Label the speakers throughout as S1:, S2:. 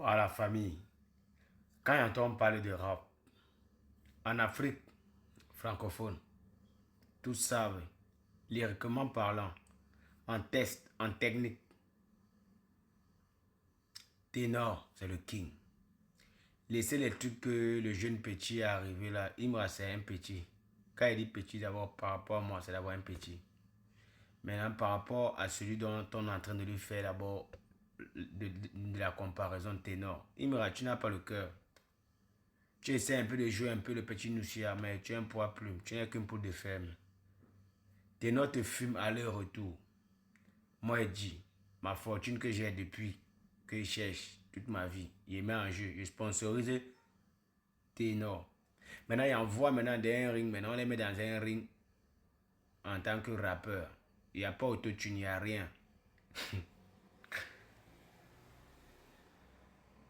S1: à la famille. Quand on parle de rap, en Afrique francophone, tous savent, lyriquement parlant, en test, en technique, ténor, c'est le king. Laissez les trucs que le jeune petit est arrivé là. Imra, c'est un petit. Quand il dit petit, d'abord, par rapport à moi, c'est d'abord un petit. Maintenant, par rapport à celui dont on est en train de lui faire d'abord de la comparaison ténor. Imra, tu n'as pas le cœur. Tu essaies un peu de jouer un peu le petit Noussia, mais tu es un poids plume. Tu n'es qu'une poule de ferme. Ténor te fume aller-retour. Moi, je dis, ma fortune que j'ai depuis que je cherche toute ma vie, il met en jeu. Je sponsorise Ténor. Maintenant, il envoie maintenant dans un ring. Maintenant, on les met dans un ring en tant que rappeur. Il n'y a pas autotune, il n'y a rien.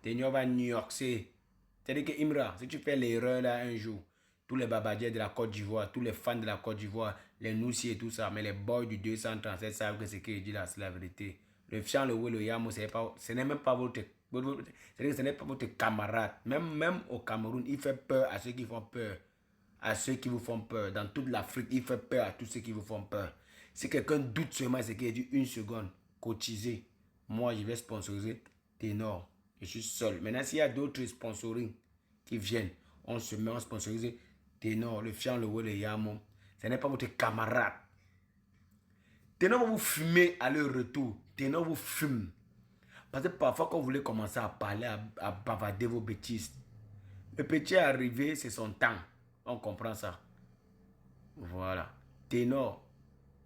S1: Ténor va New York, c'est-à-dire que Imra, si tu fais l'erreur là un jour, tous les babadiers de la Côte d'Ivoire, tous les fans de la Côte d'Ivoire, les Noussi et tout ça, mais les boys du 237 savent que ce qu'il dit là, c'est la vérité. Le Fian, le Wé, le Yamo, ce n'est même pas c'est-à-dire que ce n'est pas votre camarade. Même au Cameroun, il fait peur à ceux qui font peur. À ceux qui vous font peur. Dans toute l'Afrique, il fait peur à tous ceux qui vous font peur. Si quelqu'un doute seulement ce qu'il a dit une seconde, cotisez. Moi, je vais sponsoriser Ténor. Je suis seul. Maintenant, s'il y a d'autres sponsoring qui viennent, on se met, on sponsorise Ténor, le Fian, le Wé, le Yamo. Ce n'est pas votre camarade. Ténor va vous fumer à leur retour. Ténor vous fume. Parce que parfois, quand vous voulez commencer à parler, à bavarder vos bêtises, le petit est arrivé, c'est son temps. On comprend ça. Voilà. Ténor,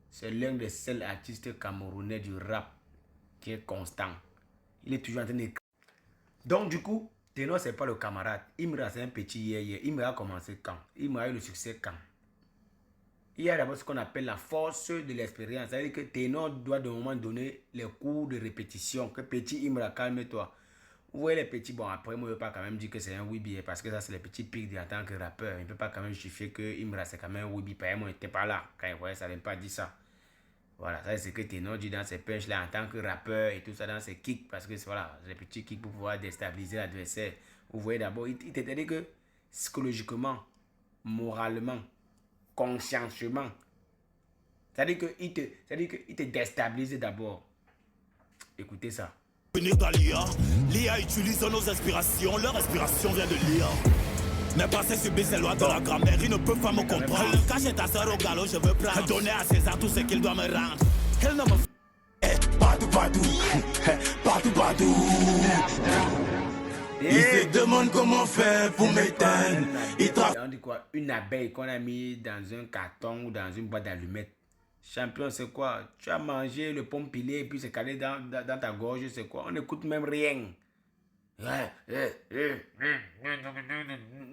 S1: c'est l'un des seuls artistes camerounais du rap qui est constant. Il est toujours en train de... Donc, du coup, Ténor, c'est pas le camarade. Imra, c'est un petit hier. Imra a commencé quand? Imra a eu le succès quand? Il y a d'abord ce qu'on appelle la force de l'expérience. C'est-à-dire que Ténor doit de moment donner les cours de répétition. Que petit Imra, calme-toi. Vous voyez les petits, bon après moi je ne peux pas quand même dire que c'est un Weeby parce que ça c'est les petits pics en tant que rappeur. Il ne peut pas quand même justifier que Imra c'est quand même un Weeby. Par exemple, il n'était pas là quand il voyait ça, il n'a pas dit ça. Voilà, ça c'est ce que Ténor dit dans ses punches là en tant que rappeur et tout ça dans ses kicks parce que voilà, les petits kicks pour pouvoir déstabiliser l'adversaire. Vous voyez d'abord, il t'a dit que psychologiquement, moralement, consciencieusement, c'est-à-dire qu'il te déstabilise d'abord. Écoutez ça.
S2: Venir dans l'IA, l'IA utilise nos inspirations, leur inspiration vient de l'IA. Mais passer sur les lois de la grammaire, ils ne peuvent pas me comprendre. Cacher ta soeur au galop, je veux prendre. Donner à César tout ce qu'il doit me rendre. Elle ne me partout, partout, partout, partout. Ils se demandent comment faire pour m'éteindre.
S1: On dit quoi? Une abeille qu'on a mis dans un carton ou dans une boîte d'allumettes. Champion, c'est quoi? Tu as mangé le pomme pilé et puis c'est calé dans ta gorge, c'est quoi? On n'écoute même rien.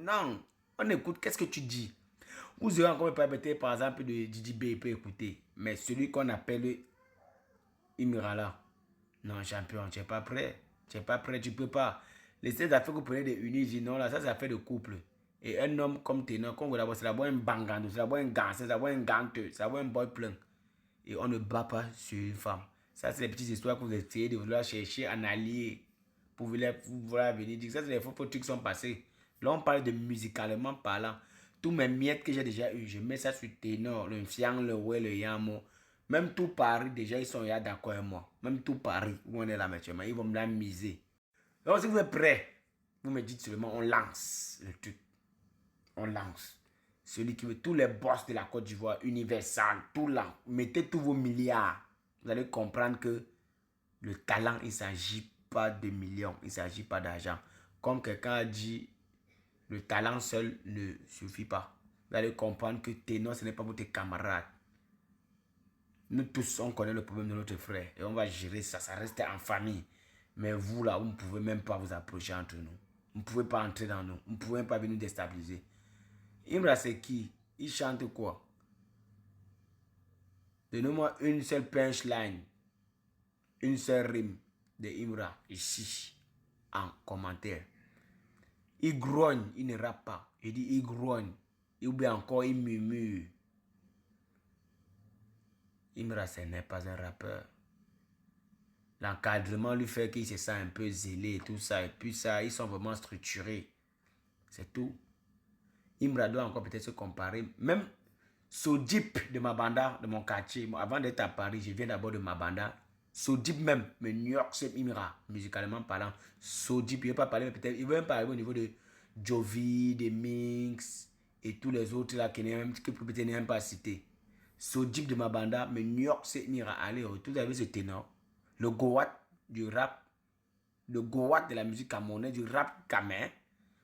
S1: Non, on écoute, qu'est-ce que tu dis? Vous aurez encore pas peut-être par exemple de Didi B, il peut écouter. Mais celui qu'on appelle Imirala, non, champion, tu n'es pas prêt. Tu n'es pas prêt, tu ne peux pas. Les affaires que vous prenez des unis, non, là, ça, c'est affaire de couple. Et un homme comme Ténor, comme vous l'avez, c'est d'abord un bangando, c'est d'abord un gang, c'est d'abord un ganteux, c'est d'abord un boy plein. Et on ne bat pas sur une femme. Ça, c'est les petites histoires que vous essayez de vouloir chercher un allié pour vouloir venir dire. Ça, c'est les faux trucs qui sont passés. Là, on parle de musicalement parlant. Tous mes miettes que j'ai déjà eu, je mets ça sur Ténor, le Fiang, le Wé, le Yamo. Même tout Paris, déjà, ils sont d'accord avec moi. Même tout Paris, où on est là maintenant, ils vont me la miser. Donc, si vous êtes prêts, vous me dites seulement, on lance le truc. On lance. Celui qui veut tous les boss de la Côte d'Ivoire, Universal, tout là, mettez tous vos milliards. Vous allez comprendre que le talent, il ne s'agit pas de millions, il ne s'agit pas d'argent. Comme quelqu'un a dit, le talent seul ne suffit pas. Vous allez comprendre que Ténor, ce n'est pas votre camarade. Nous tous, on connaît le problème de notre frère et on va gérer ça, ça reste en famille. Mais vous là, vous ne pouvez même pas vous approcher entre nous. Vous ne pouvez pas entrer dans nous. Vous ne pouvez même pas venir déstabiliser. Imra, c'est qui? Il chante quoi? Donnez-moi une seule punchline, une seule rime de Imra ici, en commentaire. Il grogne, il ne rappe pas. Il dit il grogne. Ou bien encore il murmure. Imra, ce n'est pas un rappeur. L'encadrement lui fait qu'il se sent un peu zélé et tout ça. Et puis ça, ils sont vraiment structurés. C'est tout. Imra doit encore peut-être se comparer. Même Sodip de Mabanda, de mon quartier, avant d'être à Paris, je viens d'abord de Mabanda. Sodip même, mais New York, c'est Imra, musicalement parlant. Sodip, il ne veut pas parler, mais peut-être, il veut même parler au niveau de Jovi, de Minx et tous les autres là que peut-être n'est même pas cité. Sodip de Mabanda, mais New York, c'est Imra. Allez, tout vous avez ce ténor. Le Goat du rap, le Goat de la musique camerounaise, du rap camerounais.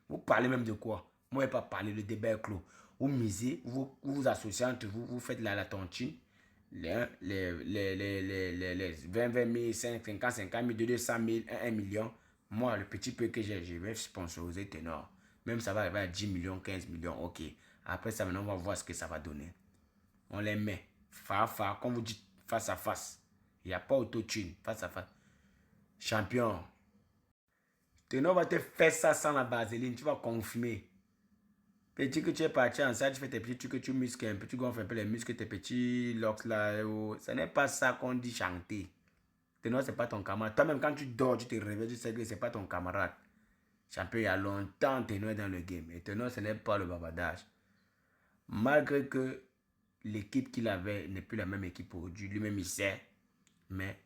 S1: Vous parlez même de quoi? Moi, je n'ai pas parlé, le débat est clos. Vous misez, vous associez entre vous, vous faites la tontine, les 20 000, 50 000, 200 000, 1 million. Moi, le petit peu que j'ai, je vais sponsoriser Ténor. Même ça va arriver à 10 millions, 15 millions, ok. Après ça, maintenant, on va voir ce que ça va donner. On les met, comme vous dites, face à face. Il n'y a pas autotune, face à face. Champion. Ténor va te faire ça sans la vaseline, tu vas confirmer. Petit que tu es parti en salle, tu fais tes petits trucs que tu muscles un peu, tu gonfles un peu les muscles, tes petits locks là. Ce n'est pas ça qu'on dit chanter. Ténor, ce n'est pas ton camarade. Toi-même, quand tu dors, tu te réveilles, tu sais que ce n'est pas ton camarade. Champion, il y a longtemps, Ténor est dans le game. Et Ténor, ce n'est pas le bavardage. Malgré que l'équipe qu'il avait n'est plus la même équipe aujourd'hui, lui-même il sait, mais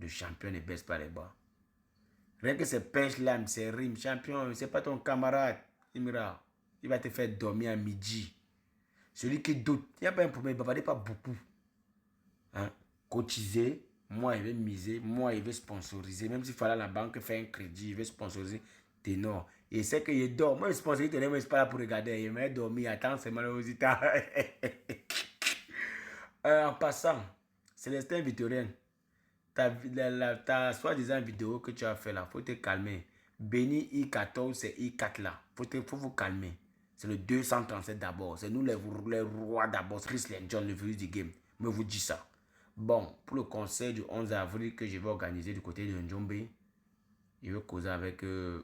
S1: le champion ne baisse pas les bras. Rien que ces punchline, ces rimes, champion, c'est pas ton camarade, Imra. Il va te faire dormir à midi. Celui qui doute, il n'y a pas un problème, il ne bavarde pas beaucoup. Hein? Cotiser, moi il veut miser, moi il veut sponsoriser. Même s'il fallait à la banque faire un crédit, il veut sponsoriser Ténor. Et c'est qu'il dort. Moi, je sponsorise Ténor, mais je ne suis pas là pour regarder. Il m'a dormi, attends, c'est malheureusement. En passant, Célestin Victorien, ta soi-disant vidéo que tu as fait là, il faut te calmer. Béni I14, c'est I4 là. Faut vous calmer. C'est le 237 d'abord. C'est nous les rois d'abord. Chris John, le virus du game. Mais vous dis ça. Bon, pour le concert du 11 avril que je vais organiser du côté de Njombe, je vais causer avec le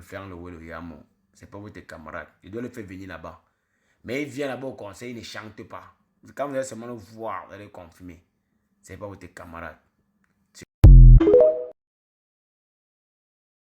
S1: Ferme, le Yamo. C'est pas votre camarade. Je dois le faire venir là-bas. Mais il vient là-bas au concert, il ne chante pas. Quand vous allez seulement le voir, vous allez confirmer. C'est pas votre camarade.